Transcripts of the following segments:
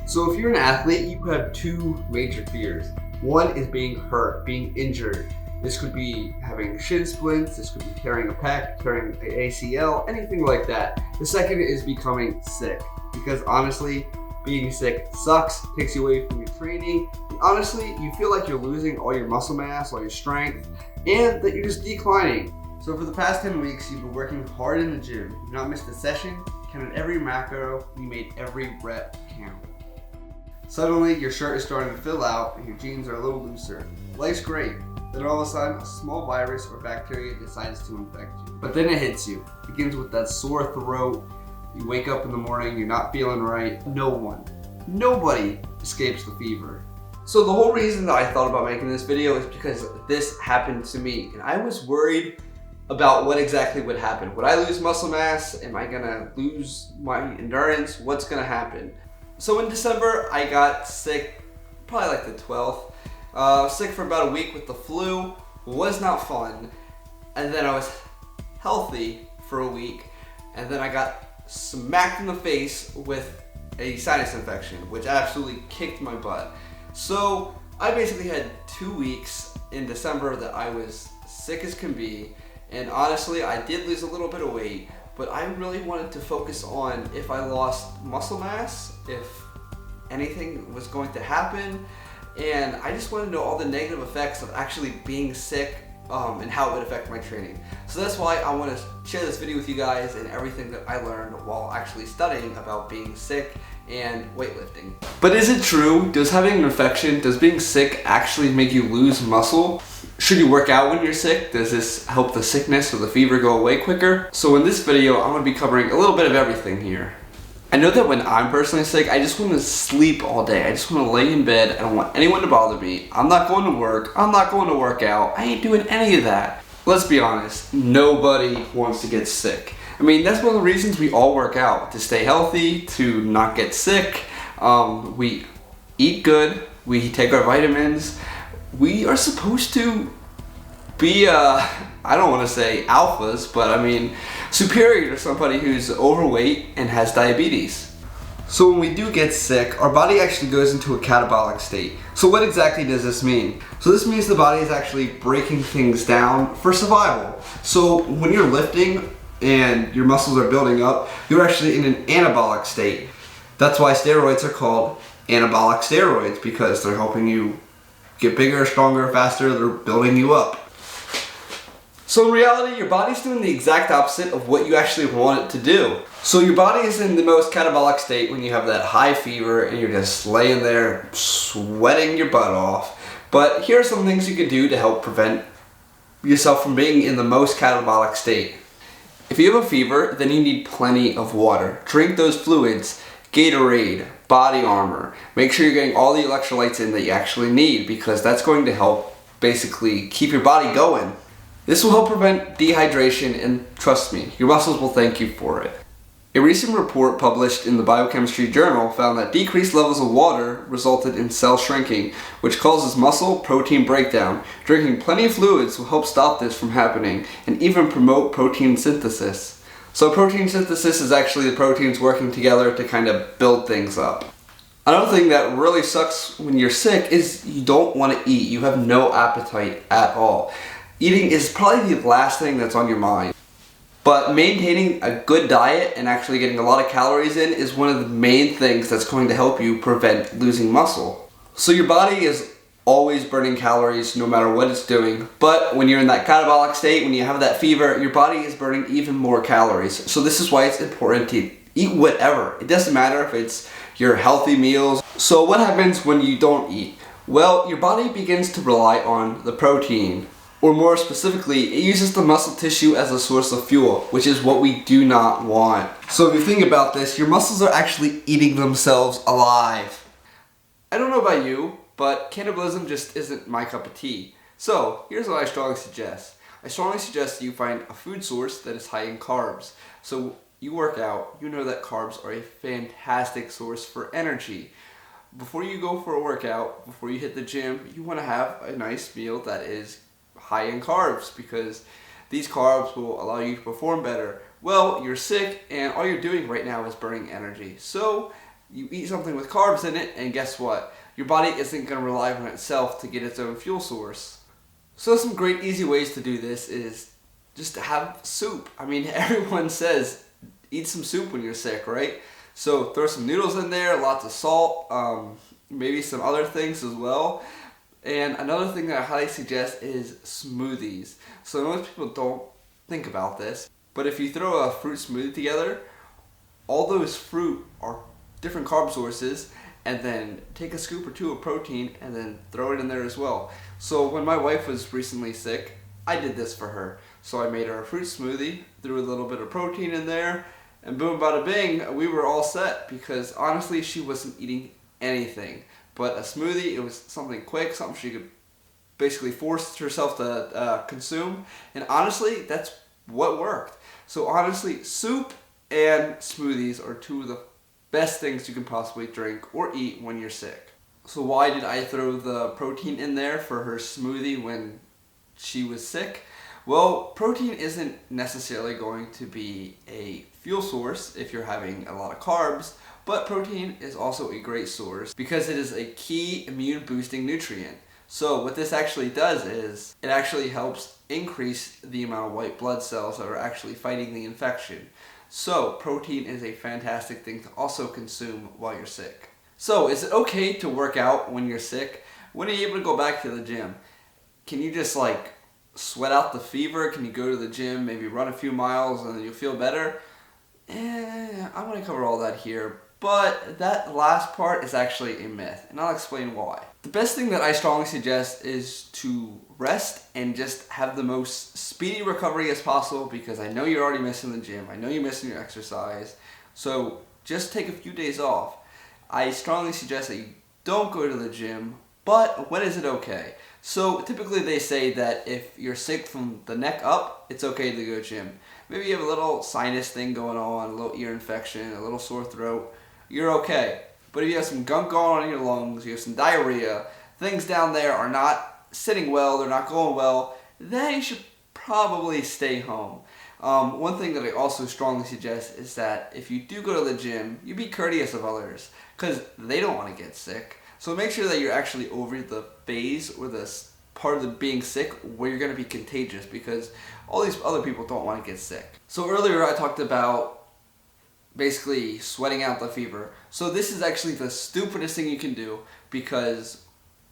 So if you're an athlete, you have two major fears. One is being hurt, being injured. This could be having shin splints, this could be tearing a pec, tearing an ACL, anything like that. The second is becoming sick, because honestly, being sick sucks, takes you away from your training. And honestly, you feel like you're losing all your muscle mass, all your strength, and that you're just declining. So for the past 10 weeks, you've been working hard in the gym. You've not missed a session, counted every macro, you made every rep count. Suddenly, your shirt is starting to fill out and your jeans are a little looser. Life's great. Then all of a sudden, a small virus or bacteria decides to infect you. But then it hits you. It begins with that sore throat. You wake up in the morning, you're not feeling right. Nobody escapes the fever. So the whole reason that I thought about making this video is because this happened to me. And I was worried about what exactly would happen. Would I lose muscle mass? Am I gonna lose my endurance? What's gonna happen? So in December, I got sick, probably like the 12th. Sick for about a week with the flu. Was not fun. And then I was healthy for a week. And then I got smacked in the face with a sinus infection, which absolutely kicked my butt. So I basically had 2 weeks in December that I was sick as can be. And honestly, I did lose a little bit of weight, but I really wanted to focus on if I lost muscle mass, if anything was going to happen, and I just wanted to know all the negative effects of actually being sick and how it would affect my training. So that's why I want to share this video with you guys and everything that I learned while actually studying about being sick and weightlifting. But is it true? Does having an infection, does being sick actually make you lose muscle? Should you work out when you're sick? Does this help the sickness or the fever go away quicker? So in this video, I'm going to be covering a little bit of everything here. I know that when I'm personally sick, I just want to sleep all day. I just want to lay in bed. I don't want anyone to bother me. I'm not going to work. I'm not going to work out. I ain't doing any of that. Let's be honest, nobody wants to get sick. I mean, that's one of the reasons we all work out, to stay healthy, to not get sick. We eat good, we take our vitamins. We are supposed to be, I don't want to say alphas, but I mean superior to somebody who's overweight and has diabetes. So when we do get sick, our body actually goes into a catabolic state. So what exactly does this mean? So this means the body is actually breaking things down for survival. So when you're lifting and your muscles are building up, you're actually in an anabolic state. That's why steroids are called anabolic steroids, because they're helping you get bigger, stronger, faster. They're building you up. So in reality, your body's doing the exact opposite of what you actually want it to do. So your body is in the most catabolic state when you have that high fever and you're just laying there sweating your butt off. But here are some things you can do to help prevent yourself from being in the most catabolic state. If you have a fever, then you need plenty of water. Drink those fluids, Gatorade, Body Armor. Make sure you're getting all the electrolytes in that you actually need, because that's going to help basically keep your body going. This will help prevent dehydration, and trust me, your muscles will thank you for it. A recent report published in the Biochemistry Journal found that decreased levels of water resulted in cell shrinking, which causes muscle protein breakdown. Drinking plenty of fluids will help stop this from happening and even promote protein synthesis. So protein synthesis is actually the proteins working together to kind of build things up. Another thing that really sucks when you're sick is you don't want to eat. You have no appetite at all. Eating is probably the last thing that's on your mind. But maintaining a good diet and actually getting a lot of calories in is one of the main things that's going to help you prevent losing muscle. So your body is always burning calories no matter what it's doing. But when you're in that catabolic state, when you have that fever, your body is burning even more calories. So this is why it's important to eat whatever. It doesn't matter if it's your healthy meals. So what happens when you don't eat? Well, your body begins to rely on the protein. Or more specifically, it uses the muscle tissue as a source of fuel, which is what we do not want. So if you think about this, your muscles are actually eating themselves alive. I don't know about you, but cannibalism just isn't my cup of tea. So here's what I strongly suggest. I strongly suggest you find a food source that is high in carbs. So you work out, you know that carbs are a fantastic source for energy. Before you go for a workout, before you hit the gym, you want to have a nice meal that is high in carbs, because these carbs will allow you to perform better. Well, you're sick and all you're doing right now is burning energy. So You eat something with carbs in it, and guess what? Your body isn't going to rely on itself to get its own fuel source. So some great easy ways to do this is just to have soup. I mean, everyone says eat some soup when you're sick, right? So throw some noodles in there, lots of salt, maybe some other things as well. And another thing that I highly suggest is smoothies. So most people don't think about this, but if you throw a fruit smoothie together, all those fruit are different carb sources, and then take a scoop or two of protein and then throw it in there as well. So when my wife was recently sick, I did this for her. So I made her a fruit smoothie, threw a little bit of protein in there, and boom, bada bing, we were all set, because honestly she wasn't eating anything. But a smoothie, it was something quick, something she could basically force herself to consume, and honestly that's what worked. So honestly, soup and smoothies are two of the best things you can possibly drink or eat when you're sick. So why did I throw the protein in there for her smoothie when she was sick? Well, protein isn't necessarily going to be a fuel source if you're having a lot of carbs, but protein is also a great source because it is a key immune boosting nutrient. So what this actually does is it actually helps increase the amount of white blood cells that are actually fighting the infection. So protein is a fantastic thing to also consume while you're sick. So is it okay to work out when you're sick? When are you able to go back to the gym? Can you just like sweat out the fever? Can you go to the gym, maybe run a few miles and then you'll feel better? I'm going to cover all that here, but that last part is actually a myth, and I'll explain why. The best thing that I strongly suggest is to rest and just have the most speedy recovery as possible, because I know you're already missing the gym, I know you're missing your exercise, so just take a few days off. I strongly suggest that you don't go to the gym, but when is it okay? So typically they say that if you're sick from the neck up, it's okay to go to the gym. Maybe you have a little sinus thing going on, a little ear infection, a little sore throat, you're okay. But if you have some gunk going on in your lungs, you have some diarrhea, things down there are not sitting well, they're not going well, then you should probably stay home. One thing that I also strongly suggest is that if you do go to the gym, you be courteous of others, because they don't want to get sick. So make sure that you're actually over the phase or the part of the being sick where you're going to be contagious, because all these other people don't want to get sick. So earlier I talked about basically sweating out the fever. So this is actually the stupidest thing you can do, because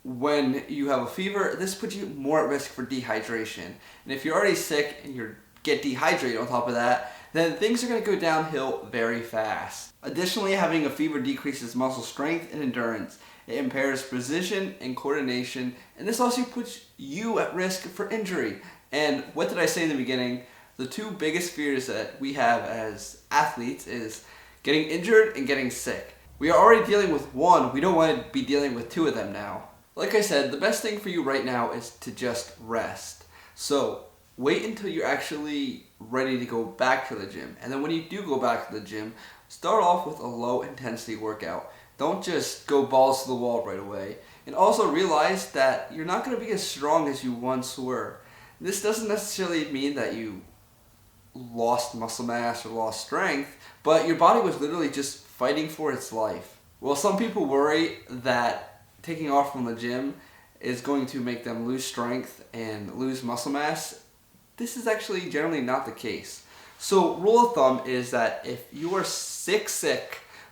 when you have a fever, this puts you more at risk for dehydration. And if you're already sick and you get dehydrated on top of that, then things are going to go downhill very fast. Additionally, having a fever decreases muscle strength and endurance. It impairs precision and coordination, and this also puts you at risk for injury. And what did I say in the beginning? The two biggest fears that we have as athletes is getting injured and getting sick. We are already dealing with one, we don't want to be dealing with two of them now. Like I said, the best thing for you right now is to just rest. So wait until you're actually ready to go back to the gym. And then when you do go back to the gym, start off with a low intensity workout. Don't just go balls to the wall right away. And also realize that you're not going to be as strong as you once were. This doesn't necessarily mean that you lost muscle mass or lost strength, but your body was literally just fighting for its life. Well, some people worry that taking off from the gym is going to make them lose strength and lose muscle mass. This is actually generally not the case. So rule of thumb is that if you are sick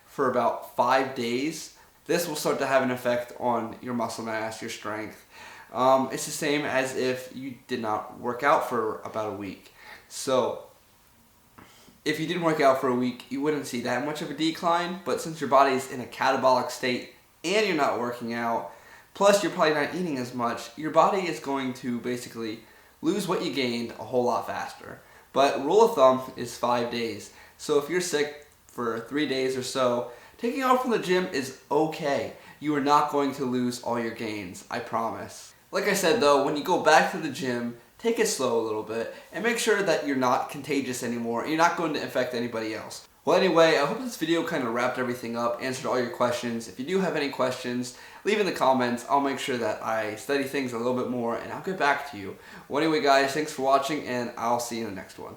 for about 5 days, this will start to have an effect on your muscle mass, your strength. It's the same as if you did not work out for about a week. So if you didn't work out for a week, you wouldn't see that much of a decline, but since your body is in a catabolic state and you're not working out, plus you're probably not eating as much, your body is going to basically lose what you gained a whole lot faster. But rule of thumb is 5 days. So if you're sick for 3 days or so, taking off from the gym is okay. You are not going to lose all your gains, I promise. Like I said though, when you go back to the gym, take it slow a little bit and make sure that you're not contagious anymore and you're not going to infect anybody else. Well anyway, I hope this video kind of wrapped everything up, answered all your questions. If you do have any questions, leave in the comments. I'll make sure that I study things a little bit more and I'll get back to you. Well anyway guys, thanks for watching and I'll see you in the next one.